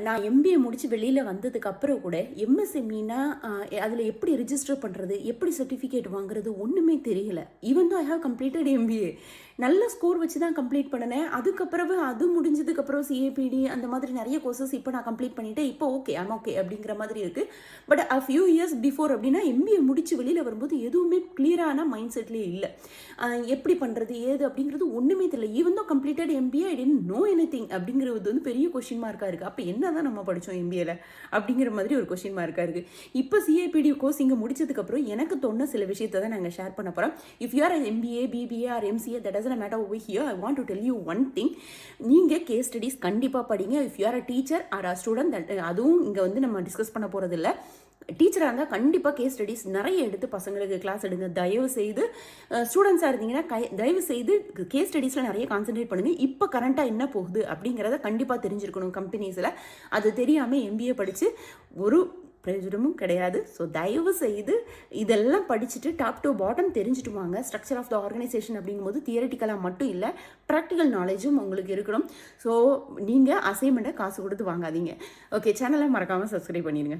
நான் எம்பிஏ முடிச்சு வெளியில் வந்ததுக்கு அப்புறம் கூட எம்எஸ்எம்இனா அதில் எப்படி ரிஜிஸ்டர் பண்ணுறது, எப்படி சர்டிஃபிகேட் வாங்குறது ஒன்றுமே தெரியல. Even though I have completed MBA, நல்ல ஸ்கோர் வச்சு தான் கம்ப்ளீட் பண்ணினேன். அதுக்கப்புறம் அது முடிஞ்சதுக்கப்புறம் சிஏபிடி அந்த மாதிரி நிறைய கோர்சஸ் இப்போ நான் கம்ப்ளீட் பண்ணிவிட்டேன். இப்போ ஓகே ஐம் ஓகே அப்படிங்கிற மாதிரி இருக்குது. But a few years before அப்படின்னா எம்பிஏ முடிச்சு வெளியில் வரும்போது எதுவுமே கிளியரான மைண்ட் செட்லேயே இல்லை. எப்படி பண்ணுறது ஏது அப்படிங்கிறது ஒன்றுமே தெரியல. ஈவன் தோ completed MBA I didn't know anything அப்படிங்கிறது வந்து பெரிய கொஸ்டின் மார்க்காக இருக்குது. அப்போ என்ன தான் நம்ம படித்தோம் எம்பிஏல அப்படிங்கிற மாதிரி ஒரு கொஸ்டின் மார்க்காக இருக்குது. இப்போ சிஏபிடி கோர்ஸ் இங்கே முடிச்சதுக்கப்புறம் எனக்கு தோணுன சில விஷயத்தை தான் நாங்கள் ஷேர் பண்ண போகிறோம். If you are MBA BBA or MCA that doesn't matter over here. I want to tell you one thing. நீங்கள் கேஸ் ஸ்டடீஸ் கண்டிப்பாக படிங்க. If you are a teacher or a student, அதுவும் இங்கே வந்து நம்ம டிஸ்கஸ் பண்ண போகிறது இல்லை. டீச்சராக இருந்தால் கண்டிப்பாக கேஸ் ஸ்டடீஸ் நிறைய எடுத்து பசங்களுக்கு கிளாஸ் எடுங்க. தயவு செய்து ஸ்டூடெண்ட்ஸாக இருந்தீங்கன்னா தயவு செய்து கேஸ் ஸ்டடீஸில் நிறைய கான்சென்ட்ரேட் பண்ணுங்கள். இப்போ கரண்ட்டாக என்ன போகுது அப்படிங்கிறத கண்டிப்பாக தெரிஞ்சிருக்கணும் கம்பெனிஸில். அது தெரியாமல் எம்பிஏ படித்து ஒரு பிரயோஜனமும் கிடையாது. ஸோ தயவு செய்து இதெல்லாம் படிச்சுட்டு டாப் டு பாட்டம் தெரிஞ்சுட்டு வாங்க. ஸ்ட்ரக்சர் ஆஃப் த ஆர்கனைசேஷன் அப்படிங்கும்போது தியரட்டிக்கலாக மட்டும் இல்லை, ப்ராக்டிக்கல் நாலேஜும் உங்களுக்கு இருக்கணும். ஸோ நீங்கள் அசைன்மெண்ட்டை காசு கொடுத்து வாங்காதீங்க. ஓகே, சேனலை மறக்காமல் சப்ஸ்கிரைப் பண்ணிடுங்க.